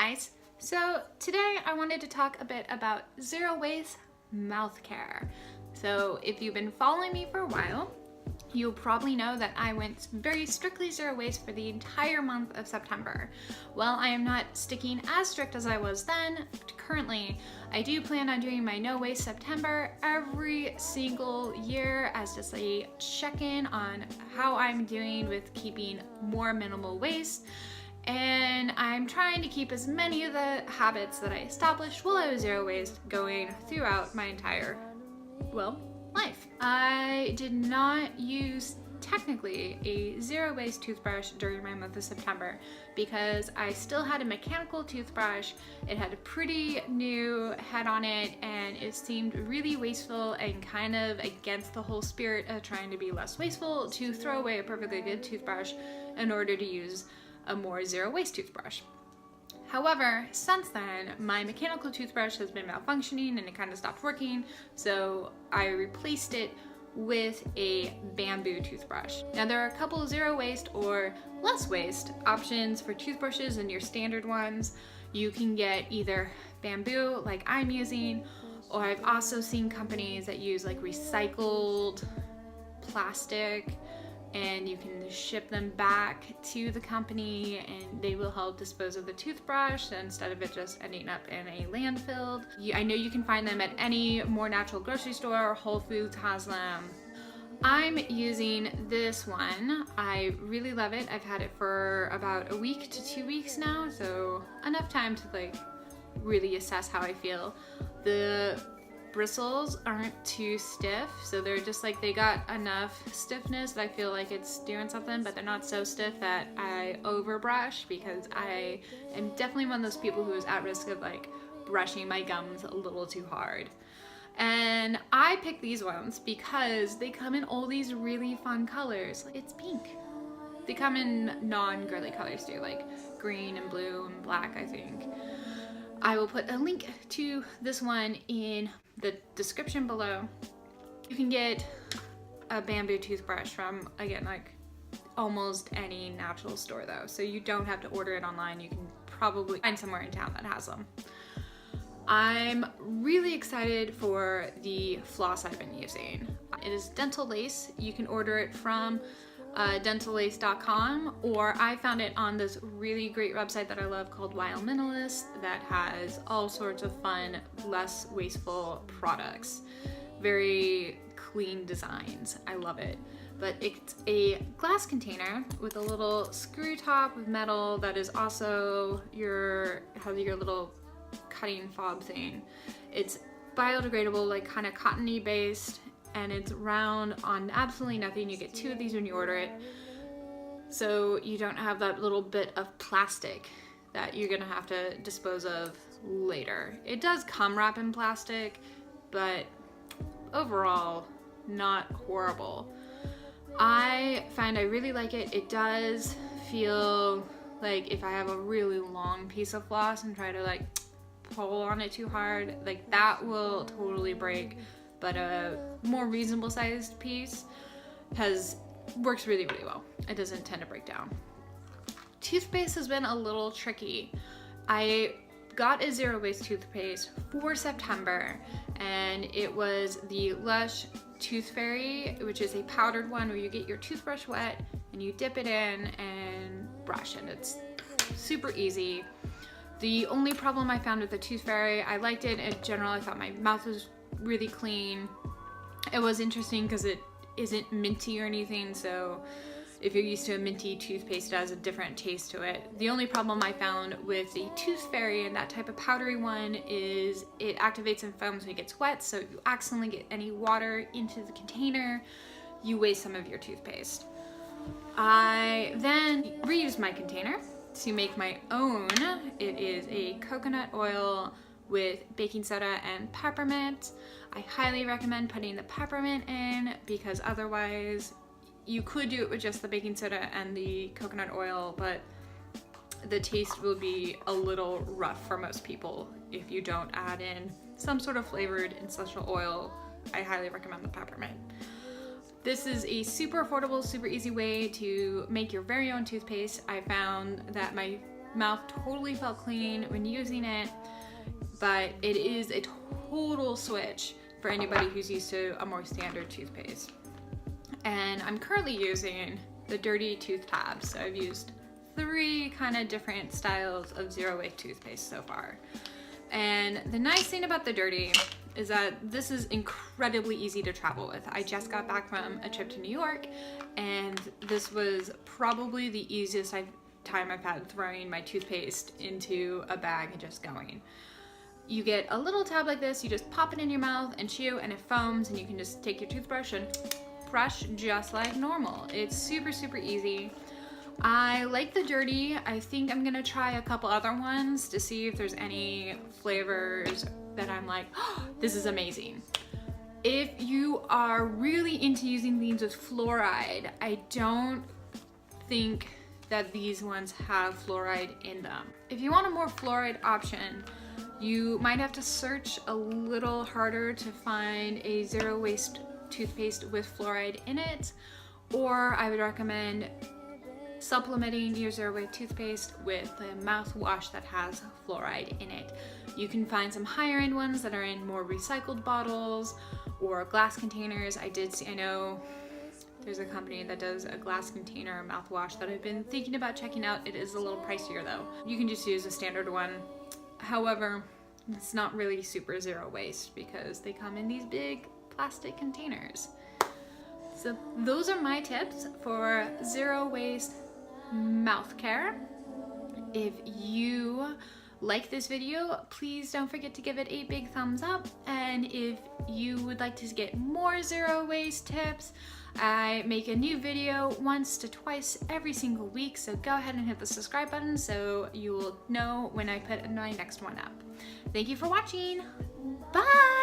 guys! So today I wanted to talk a bit about zero waste mouth care. So if you've been following me for a while, you'll probably know that I went very strictly zero waste for the entire month of September. Well, I am not sticking as strict as I was then. Currently, I do plan on doing my no waste September every single year as just a check-in on how I'm doing with keeping more minimal waste. And I'm trying to keep as many of the habits that I established while I was zero waste going throughout my entire, life. I did not use technically a zero waste toothbrush during my month of September because I still had a mechanical toothbrush. It had a pretty new head on it and it seemed really wasteful and kind of against the whole spirit of trying to be less wasteful to throw away a perfectly good toothbrush in order to use a more zero waste toothbrush. However, since then, my mechanical toothbrush has been malfunctioning and it kind of stopped working, so I replaced it with a bamboo toothbrush. Now there are a couple of zero waste or less waste options for toothbrushes and your standard ones. You can get either bamboo like I'm using, or I've also seen companies that use like recycled plastic, and you can ship them back to the company and they will help dispose of the toothbrush instead of it just ending up in a landfill. I know you can find them at any more natural grocery store. Whole Foods has them. I'm using this one. I really love it. I've had it for about a week to 2 weeks now, so enough time to like really assess how I feel. The bristles aren't too stiff, so they're just like, they got enough stiffness that I feel like it's doing something, but they're not so stiff that I overbrush, because I am definitely one of those people who is at risk of like brushing my gums a little too hard. And I picked these ones because they come in all these really fun colors. It's pink. They come in non-girly colors too, like green and blue and black, I think. I will put a link to this one in the description below. You can get a bamboo toothbrush from, again, like almost any natural store though, so you don't have to order it online. You can probably find somewhere in town that has them. I'm really excited for the floss I've been using. It is dental lace. You can order it from dentallace.com, or I found it on this really great website that I love called Wild Minimalist that has all sorts of fun, less wasteful products. Very clean designs. I love it. But it's a glass container with a little screw top of metal that is also has your little cutting fob thing. It's biodegradable, like kind of cottony based, and it's round on absolutely nothing. You get 2 of these when you order it, so you don't have that little bit of plastic that you're gonna have to dispose of later. It does come wrapped in plastic, but overall, not horrible. I find I really like it. It does feel like if I have a really long piece of floss and try to like pull on it too hard, like that will totally break. But a more reasonable sized piece works really, really well. It doesn't tend to break down. Toothpaste has been a little tricky. I got a zero waste toothpaste for September, and it was the Lush Tooth Fairy, which is a powdered one where you get your toothbrush wet and you dip it in and brush, and it's super easy. The only problem I found with the Tooth Fairy, I liked it in general. I thought my mouth was really clean. It was interesting because it isn't minty or anything, so if you're used to a minty toothpaste, it has a different taste to it. The only problem I found with the Tooth Fairy and that type of powdery one is it activates and foams when it gets wet, so if you accidentally get any water into the container, you waste some of your toothpaste. I then reused my container to make my own. It is a coconut oil with baking soda and peppermint. I highly recommend putting the peppermint in because otherwise you could do it with just the baking soda and the coconut oil, but the taste will be a little rough for most people if you don't add in some sort of flavored essential oil. I highly recommend the peppermint. This is a super affordable, super easy way to make your very own toothpaste. I found that my mouth totally felt clean when using it, but it is a total switch for anybody who's used to a more standard toothpaste. And I'm currently using the Dirty Tooth Tabs. So I've used 3 kind of different styles of zero waste toothpaste so far. And the nice thing about the Dirty is that this is incredibly easy to travel with. I just got back from a trip to New York, and this was probably the easiest time I've had throwing my toothpaste into a bag and just going. You get a little tab like this, you just pop it in your mouth and chew, and it foams, and you can just take your toothbrush and brush just like normal. It's super, super easy. I like the Dirty. I think I'm gonna try a couple other ones to see if there's any flavors that I'm like, oh, this is amazing. If you are really into using these with fluoride, I don't think that these ones have fluoride in them. If you want a more fluoride option, you might have to search a little harder to find a zero waste toothpaste with fluoride in it, or I would recommend supplementing your zero waste toothpaste with a mouthwash that has fluoride in it. You can find some higher end ones that are in more recycled bottles or glass containers. I know there's a company that does a glass container mouthwash that I've been thinking about checking out. It is a little pricier though. You can just use a standard one. However, it's not really super zero waste because they come in these big plastic containers. So those are my tips for zero waste mouth care. If you like this video, please don't forget to give it a big thumbs up. And if you would like to get more zero waste tips, I make a new video once to twice every single week, so go ahead and hit the subscribe button so you will know when I put my next one up. Thank you for watching. Bye!